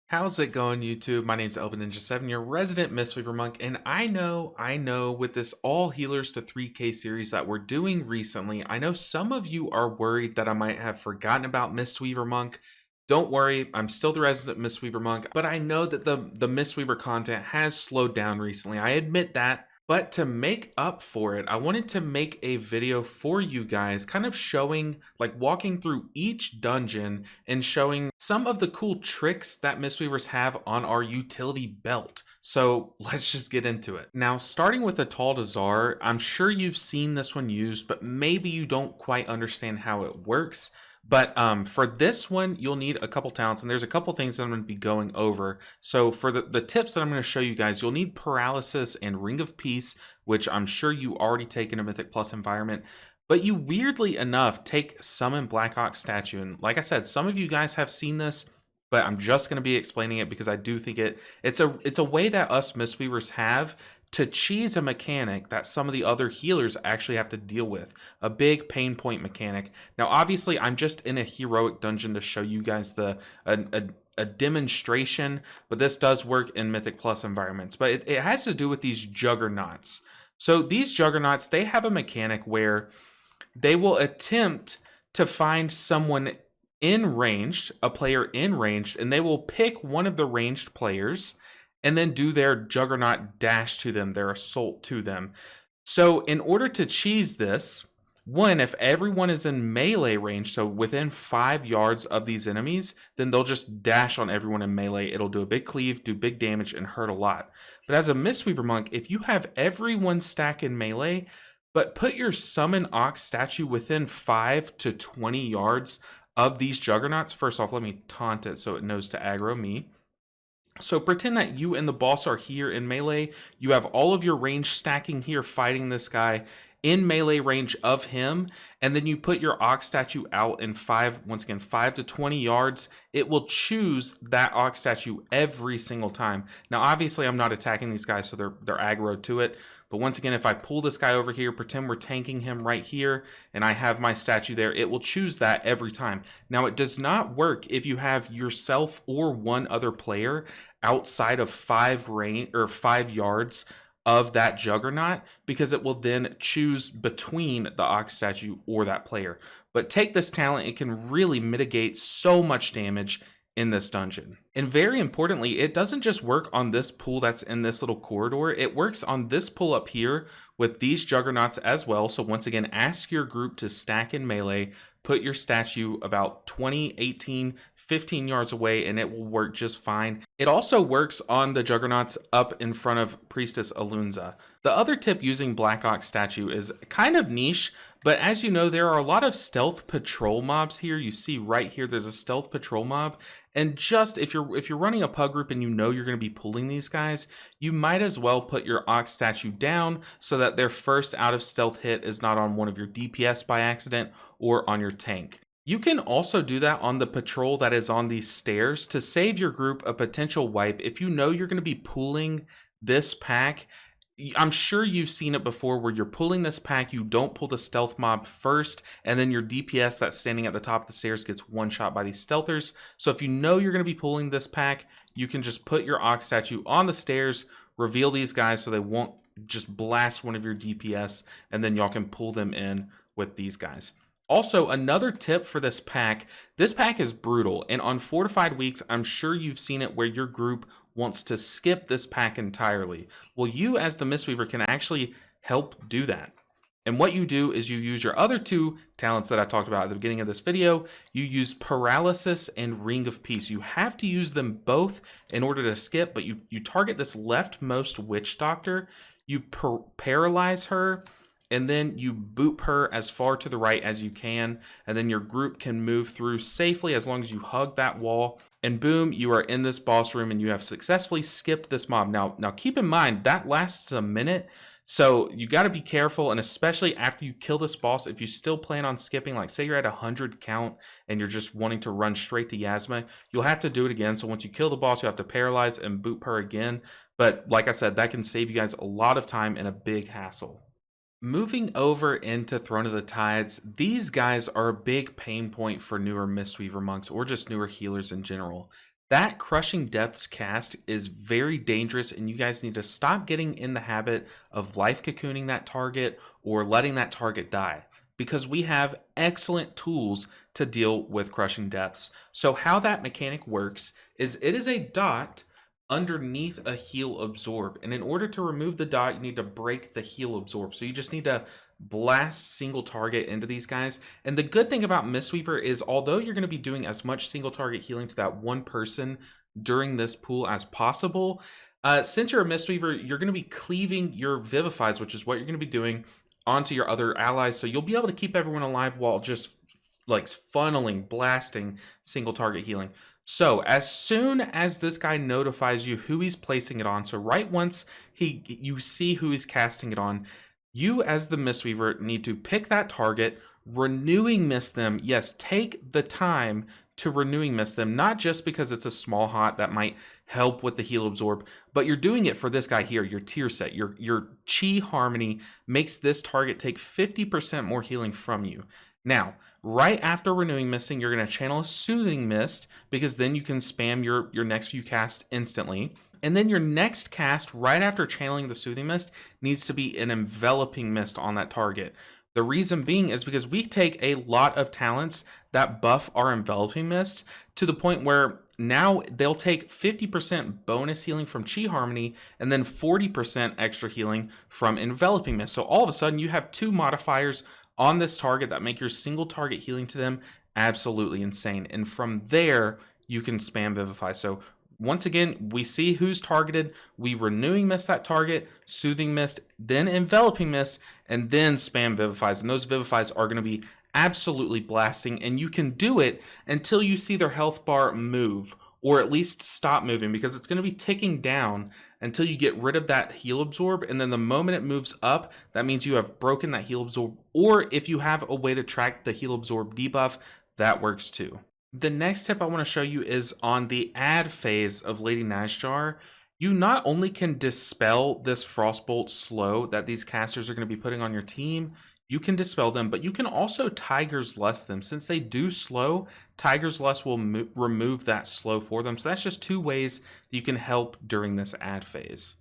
How's it going, YouTube? My name's Elvin Ninja 7, your resident Mistweaver monk, and I know, with this all healers to 3K series that we're doing recently, I know some of you are worried that I might have forgotten about Mistweaver monk. Don't worry, I'm still the resident Mistweaver monk, but I know that the Mistweaver content has slowed down recently. I admit that. But to make up for it, I wanted to make a video for you guys, kind of showing, like walking through each dungeon and showing some of the cool tricks that Mistweavers have on our utility belt. So let's just get into it. Now, starting with the Tall Desar, I'm sure you've seen this one used, but maybe you don't quite understand how it works. But for this one, you'll need a couple talents, and there's a couple things that I'm going to be going over. So for the tips that I'm going to show you guys, you'll need Paralysis and Ring of Peace, which I'm sure you already take in a Mythic Plus environment. But you weirdly enough take Summon Blackhawk Statue. And like I said, some of you guys have seen this, but I'm just going to be explaining it because I do think it's a way that us Mistweavers have to cheese a mechanic that some of the other healers actually have to deal with. A big pain point mechanic. Now, obviously, I'm just in a heroic dungeon to show you guys a demonstration, but this does work in Mythic Plus environments. But it has to do with these juggernauts. So these juggernauts, they have a mechanic where they will attempt to find someone in ranged, a player in ranged, and they will pick one of the ranged players and then do their juggernaut dash to them, their assault to them. So in order to cheese this, one, if everyone is in melee range, so within 5 yards of these enemies, then they'll just dash on everyone in melee. It'll do a big cleave, do big damage, and hurt a lot. But as a Mistweaver monk, if you have everyone stack in melee, but put your summon ox statue within 5 to 20 yards of these juggernauts, first off, let me taunt it so it knows to aggro me. So pretend that you and the boss are here in melee. You have all of your range stacking here fighting this guy in melee range of him, and then you put your ox statue out in 5 to 20 yards. It will choose that ox statue every single time. Now, obviously, I'm not attacking these guys, so they're aggro to it. But once again, if I pull this guy over here, pretend we're tanking him right here, and I have my statue there, it will choose that every time. Now, it does not work if you have yourself or one other player outside of 5 yards of that juggernaut, because it will then choose between the ox statue or that player. But take this talent, it can really mitigate so much damage in this dungeon. And very importantly, it doesn't just work on this pool that's in this little corridor, it works on this pool up here with these juggernauts as well. So once again, ask your group to stack in melee, put your statue about 20, 18, 15 yards away, and it will work just fine. It also works on the juggernauts up in front of Priestess Alunza. The other tip using Black Ox statue is kind of niche, but as you know, there are a lot of stealth patrol mobs here. You see right here, there's a stealth patrol mob. And just if you're running a pug group and you know you're going to be pulling these guys, you might as well put your ox statue down so that their first out of stealth hit is not on one of your DPS by accident or on your tank. You can also do that on the patrol that is on these stairs to save your group a potential wipe. If you know you're going to be pulling this pack, I'm sure you've seen it before where you're pulling this pack, you don't pull the stealth mob first, and then your DPS that's standing at the top of the stairs gets one shot by these stealthers. So if you know you're going to be pulling this pack, you can just put your ox statue on the stairs, reveal these guys so they won't just blast one of your DPS, and then y'all can pull them in with these guys. Also, another tip for this pack is brutal, and on Fortified Weeks, I'm sure you've seen it where your group wants to skip this pack entirely. Well, you as the Mistweaver can actually help do that. And what you do is you use your other two talents that I talked about at the beginning of this video. You use Paralysis and Ring of Peace. You have to use them both in order to skip, but you target this leftmost Witch Doctor, you paralyze her, and then you boop her as far to the right as you can, and then your group can move through safely as long as you hug that wall, and boom, you are in this boss room and you have successfully skipped this mob. Now keep in mind, that lasts a minute, so you got to be careful, and especially after you kill this boss, if you still plan on skipping, like say you're at 100 count and you're just wanting to run straight to Yasma, you'll have to do it again. So once you kill the boss, you have to paralyze and boop her again. But like I said, that can save you guys a lot of time and a big hassle. Moving over into Throne of the Tides, these guys are a big pain point for newer Mistweaver monks or just newer healers in general. That Crushing Depths cast is very dangerous, and you guys need to stop getting in the habit of life cocooning that target or letting that target die, because we have excellent tools to deal with Crushing Depths. So, how that mechanic works is it is a dot underneath a heal absorb, and in order to remove the dot, you need to break the heal absorb. So, you just need to blast single target into these guys. And the good thing about Mistweaver is, although you're going to be doing as much single target healing to that one person during this pool as possible, since you're a Mistweaver, you're going to be cleaving your Vivifies, which is what you're going to be doing, onto your other allies. So you'll be able to keep everyone alive while just like funneling, blasting single target healing. So as soon as this guy notifies you who he's placing it on, so right once you see who he's casting it on, you, as the Mistweaver, need to pick that target, renewing mist them. Yes, take the time to renewing mist them, not just because it's a small hot that might help with the heal absorb, but you're doing it for this guy here, your tier set. Your chi harmony makes this target take 50% more healing from you. Now, right after renewing misting, you're going to channel a soothing mist, because then you can spam your next few casts instantly. And then your next cast, right after channeling the Soothing Mist, needs to be an Enveloping Mist on that target. The reason being is because we take a lot of talents that buff our Enveloping Mist to the point where now they'll take 50% bonus healing from Chi Harmony and then 40% extra healing from Enveloping Mist. So all of a sudden you have two modifiers on this target that make your single target healing to them absolutely insane. And from there, you can spam Vivify. So once again, we see who's targeted, we renewing mist that target, soothing mist, then enveloping mist, and then spam vivifies. And those vivifies are going to be absolutely blasting, and you can do it until you see their health bar move, or at least stop moving, because it's going to be ticking down until you get rid of that heal absorb. And then the moment it moves up, that means you have broken that heal absorb. Or if you have a way to track the heal absorb debuff, that works too. The next tip I want to show you is on the add phase of Lady Nazjar. You not only can dispel this Frostbolt slow that these casters are going to be putting on your team, you can dispel them, but you can also Tiger's Lust them. Since they do slow, Tiger's Lust will remove that slow for them. So that's just two ways that you can help during this add phase.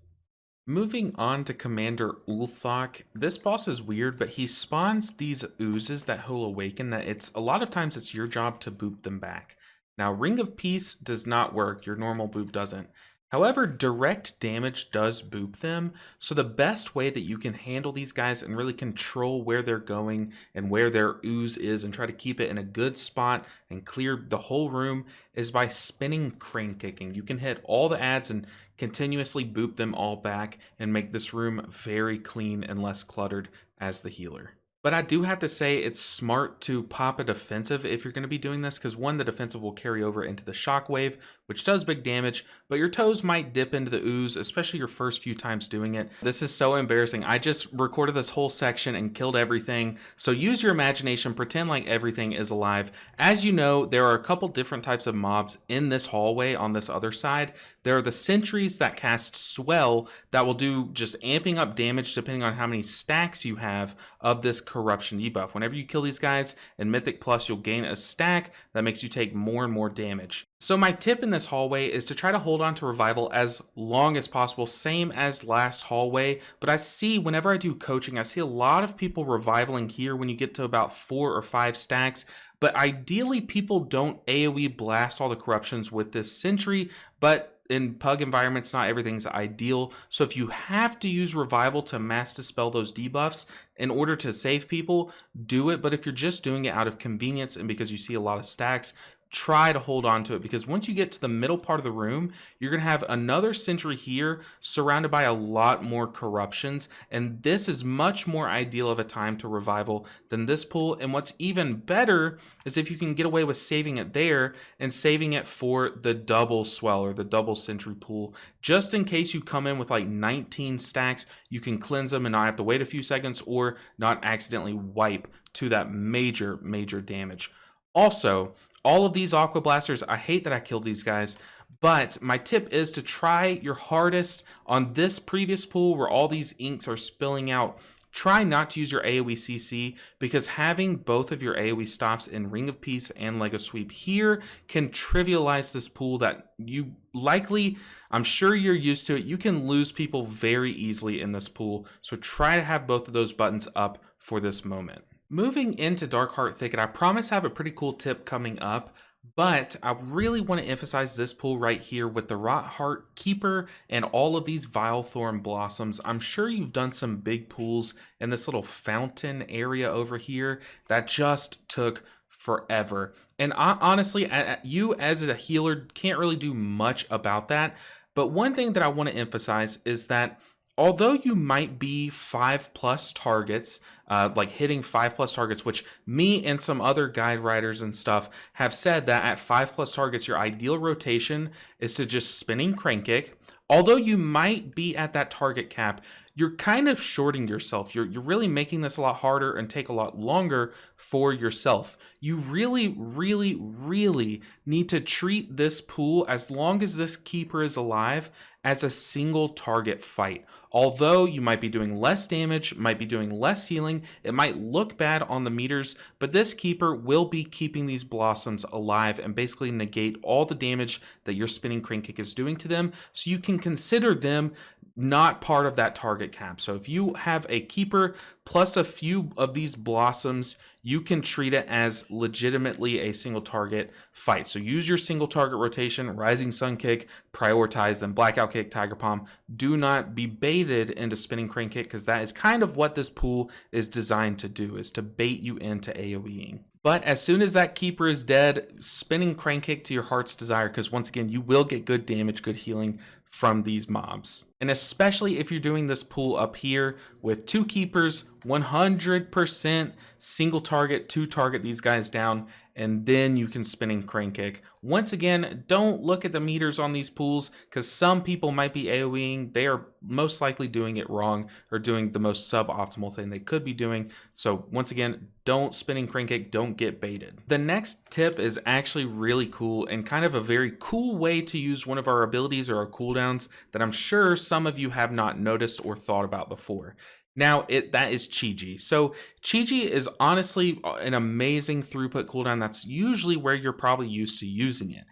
Moving on to Commander Ulthok, this boss is weird, but he spawns these oozes that he'll awaken that a lot of times it's your job to boop them back. Now, Ring of Peace does not work, your normal boop doesn't. However, direct damage does boop them, so the best way that you can handle these guys and really control where they're going and where their ooze is and try to keep it in a good spot and clear the whole room is by spinning crane kicking. You can hit all the adds and continuously boop them all back and make this room very clean and less cluttered as the healer. But I do have to say it's smart to pop a defensive if you're going to be doing this, because one, the defensive will carry over into the shockwave, which does big damage, but your toes might dip into the ooze, especially your first few times doing it. This is so embarrassing. I just recorded this whole section and killed everything, so use your imagination, pretend like everything is alive. As you know, there are a couple different types of mobs in this hallway on this other side. There are the sentries that cast Swell that will do just amping up damage depending on how many stacks you have of this corruption debuff. Whenever you kill these guys in Mythic Plus, you'll gain a stack that makes you take more and more damage. So my tip in this hallway is to try to hold on to revival as long as possible, same as last hallway. But I see whenever I do coaching, I see a lot of people revivaling here when you get to about 4 or 5 stacks. But ideally, people don't AoE blast all the corruptions with this sentry, but in pug environments, not everything's ideal. So if you have to use revival to mass dispel those debuffs in order to save people, do it. But if you're just doing it out of convenience and because you see a lot of stacks, try to hold on to it, because once you get to the middle part of the room, you're going to have another sentry here surrounded by a lot more corruptions, and this is much more ideal of a time to revival than this pool. And what's even better is if you can get away with saving it there and saving it for the double swell or the double sentry pool, just in case you come in with like 19 stacks, you can cleanse them and not have to wait a few seconds or not accidentally wipe to that major damage. Also, all of these Aqua Blasters, I hate that I killed these guys, but my tip is to try your hardest on this previous pool where all these inks are spilling out. try not to use your AoE CC because having both of your AoE stops in Ring of Peace and Lego Sweep here can trivialize this pool that you likely, I'm sure you're used to it. You can lose people very easily in this pool. So try to have both of those buttons up for this moment. Moving into Darkheart Thicket, I promise I have a pretty cool tip coming up. But I really want to emphasize this pool right here with the Rotheart Keeper and all of these Vilethorn Blossoms. I'm sure you've done some big pools in this little fountain area over here that just took forever. And honestly, you as a healer can't really do much about that. But one thing that I want to emphasize is that although you might be 5+ targets, like hitting 5+ targets, which me and some other guide writers and stuff have said that at 5+ targets, your ideal rotation is to just spinning crank kick. Although you might be at that target cap, you're kind of shorting yourself. You're really making this a lot harder and take a lot longer for yourself. You really, really, really need to treat this pool, as long as this keeper is alive, as a single target fight. Although you might be doing less damage, might be doing less healing, it might look bad on the meters, but this keeper will be keeping these blossoms alive and basically negate all the damage that your spinning crank kick is doing to them, so you can consider them not part of that target cap. So if you have a keeper plus a few of these blossoms, you can treat it as legitimately a single target fight. So use your single target rotation, Rising Sun Kick, prioritize them, Blackout Kick, Tiger Palm. Do not be baited into spinning crank kick, because that is kind of what this pool is designed to do, is to bait you into AoEing. But as soon as that keeper is dead, spinning crank kick to your heart's desire, because once again, you will get good damage, good healing from these mobs. And especially if you're doing this pool up here with 2 keepers, 100% single target, 2 target these guys down, and then you can spinning crank kick. Once again, don't look at the meters on these pools, because some people might be AoEing. They are most likely doing it wrong or doing the most suboptimal thing they could be doing. So once again, don't spinning crank kick, don't get baited. The next tip is actually really cool and kind of a very cool way to use one of our abilities or our cooldowns that I'm sure some of you have not noticed or thought about before. Now, that is Chi-Ji. So Chi-Ji is honestly an amazing throughput cooldown. That's usually where you're probably used to using it.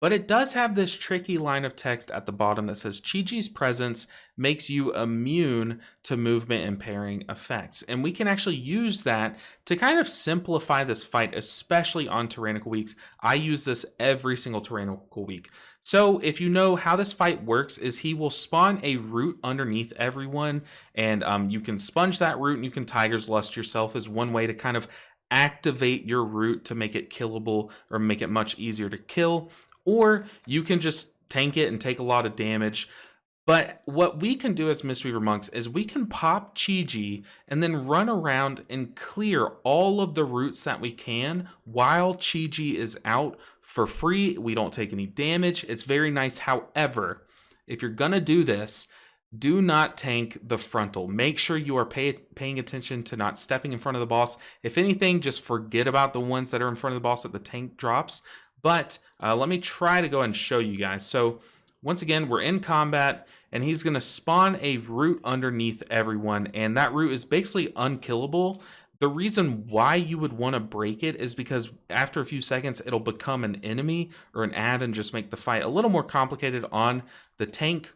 But it does have this tricky line of text at the bottom that says Chi-Ji's presence makes you immune to movement impairing effects. And we can actually use that to kind of simplify this fight, especially on tyrannical weeks. I use this every single tyrannical week. So if you know how this fight works, is he will spawn a root underneath everyone, and you can sponge that root and you can Tiger's Lust yourself, is one way to kind of activate your root to make it killable or make it much easier to kill. Or you can just tank it and take a lot of damage. But what we can do as Mistweaver monks is we can pop Chi-Ji and then run around and clear all of the roots that we can while Chi-Ji is out for free. We don't take any damage. It's very nice. However, if you're going to do this, do not tank the frontal. Make sure you are paying attention to not stepping in front of the boss. If anything, just forget about the ones that are in front of the boss that the tank drops. But let me try to go and show you guys. So once again, we're in combat, and he's going to spawn a root underneath everyone, and that root is basically unkillable. The reason why you would want to break it is because after a few seconds, it'll become an enemy or an ad and just make the fight a little more complicated on the tank.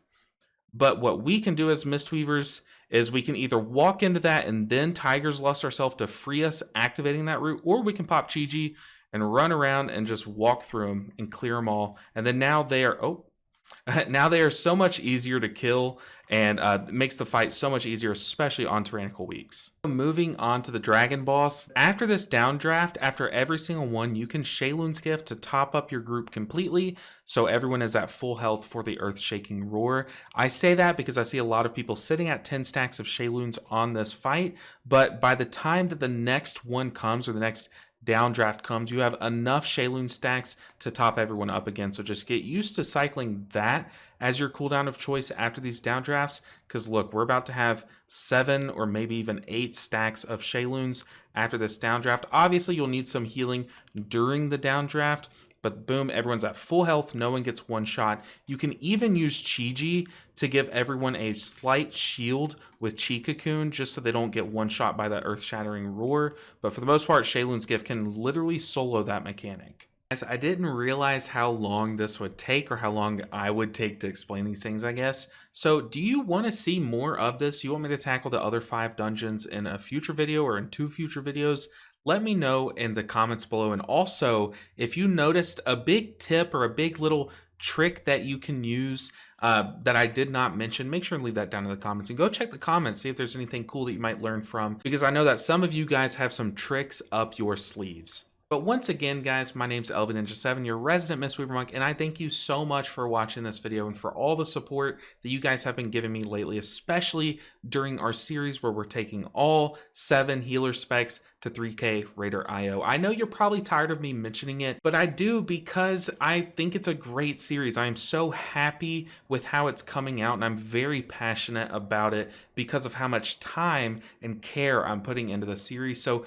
But what we can do as Mistweavers is we can either walk into that and then Tiger's Lust ourselves to free us activating that root, or we can pop Chi-Ji and run around and just walk through them and clear them all. And then now they are so much easier to kill, and it makes the fight so much easier, especially on tyrannical weeks. Moving on to the dragon boss. After this downdraft, after every single one, you can Sheilun's Gift to top up your group completely, so everyone is at full health for the earth-shaking roar. I say that because I see a lot of people sitting at 10 stacks of Sheiluns on this fight, but by the time that the next one comes, or the next downdraft comes, you have enough Sheilun stacks to top everyone up again. So just get used to cycling that as your cooldown of choice after these downdrafts, because look, we're about to have 7 or maybe even 8 stacks of Sheiluns after this downdraft. Obviously, you'll need some healing during the downdraft, but boom, everyone's at full health. No one gets one shot. You can even use Chi to give everyone a slight shield with Chi Cocoon just so they don't get one shot by that earth-shattering roar. But for the most part, Shaylun's gift can literally solo that mechanic. Guys, I didn't realize how long this would take or how long I would take to explain these things, I guess. So do you want to see more of this? You want me to tackle the other 5 dungeons in a future video or in 2 future videos? Let me know in the comments below. And also, if you noticed a big tip or a big little trick that you can use that I did not mention, make sure and leave that down in the comments, and go check the comments, see if there's anything cool that you might learn from, because I know that some of you guys have some tricks up your sleeves. But once again, guys, my name's ElbenNinja7, your resident Mistweaver monk, and I thank you so much for watching this video and for all the support that you guys have been giving me lately, especially during our series where we're taking all 7 healer specs to 3K Raider IO. I know you're probably tired of me mentioning it, but I do because I think it's a great series. I am so happy with how it's coming out, and I'm very passionate about it because of how much time and care I'm putting into the series. So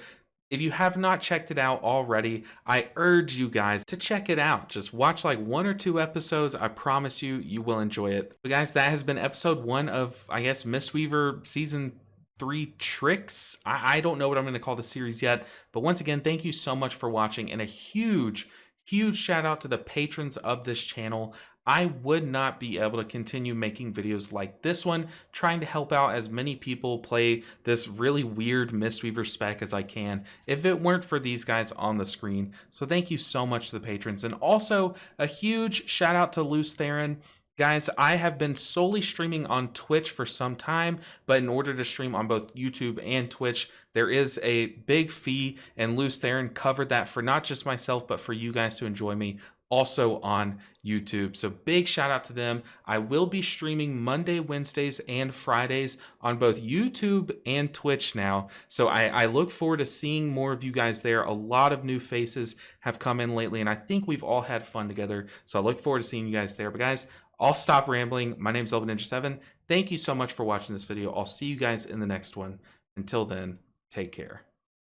if you have not checked it out already, I urge you guys to check it out. Just watch like 1 or 2 episodes. I promise you, you will enjoy it. But guys, that has been episode 1 of, I guess, Mistweaver season 3 tricks. I don't know what I'm going to call the series yet. But once again, thank you so much for watching, and a huge shout out to the patrons of this channel. I would not be able to continue making videos like this one, trying to help out as many people play this really weird Mistweaver spec as I can, if it weren't for these guys on the screen. So thank you so much to the patrons. And also a huge shout out to Loose Theron. Guys, I have been solely streaming on Twitch for some time, but in order to stream on both YouTube and Twitch, there is a big fee, and Loose Theron covered that for not just myself, but for you guys to enjoy me also on YouTube. So big shout out to them. I will be streaming Monday, Wednesdays, and Fridays on both YouTube and Twitch now. So I look forward to seeing more of you guys there. A lot of new faces have come in lately, and I think we've all had fun together. So I look forward to seeing you guys there. But guys, I'll stop rambling. My name's ElbenNinja7. Thank you so much for watching this video. I'll see you guys in the next one. Until then, take care.